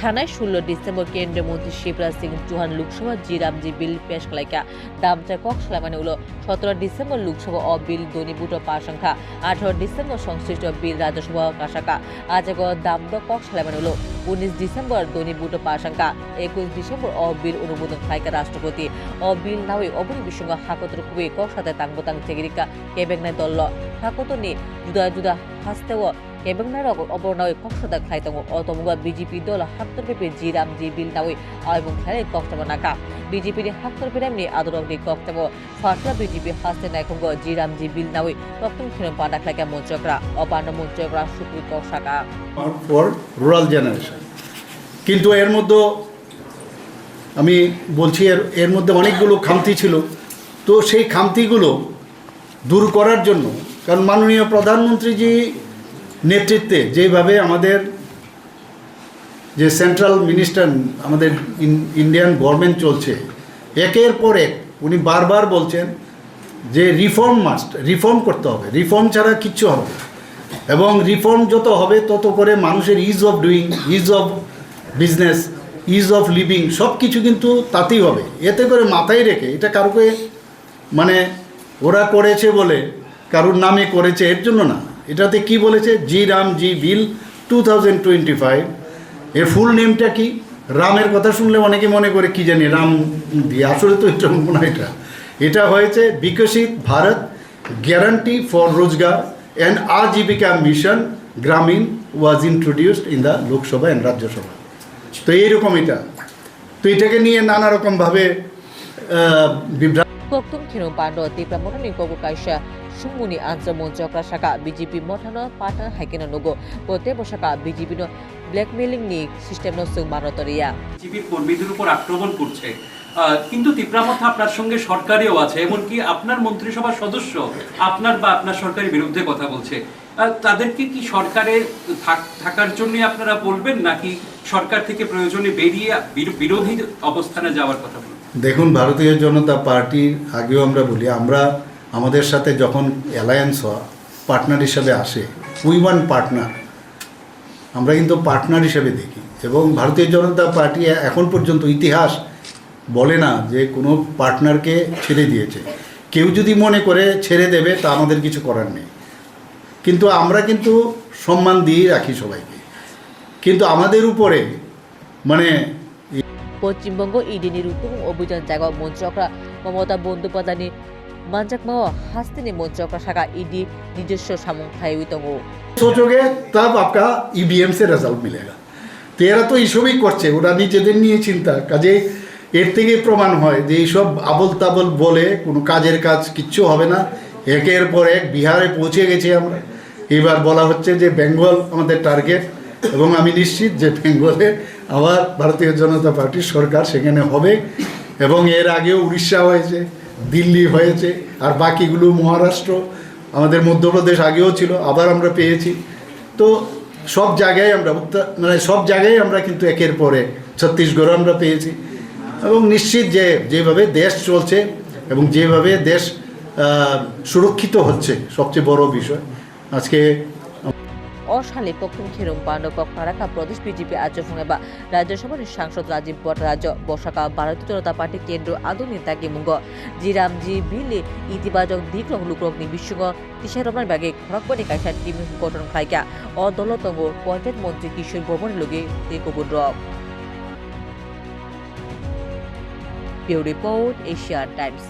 थानाय 16 डिसेम्बर केंद्रीय मंत्री शिवराज सिंह चौहान लोकसभा जीरामजी बिल पेश खालायका दामचा कक सालामाने उलो 17 डिसेम्बर लोकसभा अ बिल दनिबुट पारसंख्या 18 डिसेम्बर संश्लिष्ट बिल राज्यसभा कासाका आजको दामद कक सालामाने उलो 19 डिसेम्बर दनिबुट पारसंख्या 21 डिसेम्बर अ बिल अनुमोदन खालायका राष्ट्रपति अ बिल नावै अबनि बिसंग हाकतर खुबै कक साथे तांबतां तेगिरिका केबेंनाय दल्ल हाकतरनि जुदा जुदा हास्तेव केबेंनाय अबरनावै कक साथे खालायतांगो अतमुगा बीजेपी दल हाक्तर पेपे जीरामजी बिल नावै आयबं खालाय कक्तब नाका बीजेपी नि हाक्तर पेरामनि आदरंनि कक्तब फाटला बीजेपी हास्ते नायखंगो जीरामजी बिल नावै कक्तम खेरम पाना खालायका मन्त्रकरा अपान मन्त्रकरा सुकुइ कक्साका फर রুরাল জেনারেশন কিন্তু এর মধ্যে আমি বলছি এর মধ্যে অনেকগুলো খামতি ছিল তো সেই খামতিগুলো দূর করার জন্য কারণ মাননীয় প্রধানমন্ত্রীজি নেতৃত্বে যেভাবে আমাদের যে সেন্ট্রাল মিনিস্টার আমাদের ইন্ডিয়ান গভর্নমেন্ট চলছে একের পর এক উনি বারবার বলছেন যে রিফর্ম করতে হবে রিফর্ম ছাড়া কিচ্ছু হবে না এবং রিফর্ম যত হবে তত করে মানুষের is of doing is of business is of living সব কিছু কিন্তু তাতেই হবে এতে করে মাথায় রেখে এটা কারোকে মানে ওরা করেছে বলে কারোর নামে করেছে এর জন্য না এটাতে কি বলেছে জি বিল 2025 এর ফুল নেমটা কি রামের কথা শুনলে অনেকে মনে করে কি জানি রাম দিয়ে আসলে তো এটা মনে হয় এটা হয়েছে বিকশিত ভারত গ্যারান্টি ফর রোজগার and Ajivika mission Gramin was introduced in the Lok Sabha and Rajya Sabha. তো এইরকম এটা তো এটাকে নিয়ে নানা রকম ভাবে বিভ্রান্ত koktum khino pando tipra motani kogo kaisha sumuni answer monchokra saka BJP mothano patan haikena nogo pote bosaka BJP no blackmailing ni system no sung manotoria BJP কর্মীদের উপর আক্রমণ করছে কিন্তু তিপ্রামথা আপনার সঙ্গে সরকারিও আছে এমনকি আপনার মন্ত্রিসভার সদস্য আপনার বা আপনার সরকারের বিরুদ্ধে কথা বলছে তাদেরকে কি সরকারে থাকার জন্য আপনারা বলবেন নাকি সরকার থেকে প্রয়োজনে বেরিয়ে বিরোধী অবস্থানে যাওয়ার কথা বলবেন দেখুন ভারতীয় জনতা পার্টির আগেও আমরা বলি আমরা আমাদের সাথে যখন অ্যালায়েন্স হয় পার্টনার হিসাবে আসে উই ওয়ান পার্টনার আমরা কিন্তু পার্টনার হিসাবে দেখি এবং ভারতীয় জনতা পার্টি এখন পর্যন্ত ইতিহাস বলে না যে কোনো পার্টনারকে ছেড়ে দিয়েছে কেউ যদি মনে করে ছেড়ে দেবে তা আমাদের কিছু করার নেই কিন্তু আমরা কিন্তু সম্মান দিয়ে রাখি সবাইকে কিন্তু আমাদের উপরে মানে পশ্চিমবঙ্গ ইডিনি রুকুম অভিযান জায়গা মন্ত্রকরা মমতা বন্দ্যোপাধ্যায় মানজাকমাও হাস্তিনি মন্ত্রকরা শাখা ইডি নিজস্ব সামংখ্যায় উইতঙ্গ सोचोगे तब आपका ईवीएम से रिजल्ट मिलेगा तेरा तो এইসবই করছে ওরা নিজেদের নিয়ে চিন্তা কাজে এর থেকে প্রমাণ হয় যে এইসব আবল তাবল বলে কোনো কাজের কাজ কিচ্ছু হবে না একের পর এক বিহারে পৌঁছে গেছি আমরা এবার বলা হচ্ছে যে বেঙ্গল আমাদের টার্গেট এবং আমি নিশ্চিত যে বেঙ্গলে আবার ভারতীয় জনতা পার্টির সরকার সেখানে হবে এবং এর আগেও উড়িষ্যা হয়েছে দিল্লি হয়েছে আর বাকিগুলো মহারাষ্ট্র আমাদের মধ্যপ্রদেশ আগেও ছিল আবার আমরা পেয়েছি তো সব জায়গায় আমরা মানে সব জায়গায় আমরা কিন্তু একের পরে ছত্তিশগড় আমরা পেয়েছি এবং নিশ্চিত যে যেভাবে দেশ চলছে এবং যেভাবে দেশ সুরক্ষিত হচ্ছে সবচেয়ে বড় বিষয় আজকে অশালে পক্ষম খেরম পান্ড কক্কারাকা প্রদেশ বিজেপি আজফুঙ্গা রাজ্যসভার সাংসদ রাজীব ভট্টাচার্য বসাকা ভারতীয় জনতা পার্টি কেন্দ্র আদৌ নেতাকে মুঙ্গ জিরামজি বিলে ইতিবাচক দিক লুকরকনি বিশ্বঙ্গ তিসারমার বাগে খরকপনি কাইসা টিম গঠন খাইকা অদলতঙ্গ পঞ্চায়েত মন্ত্রী কিশোর ভবনের লগে তেকবুর রিপোর্ট এশিয়া টাইমস।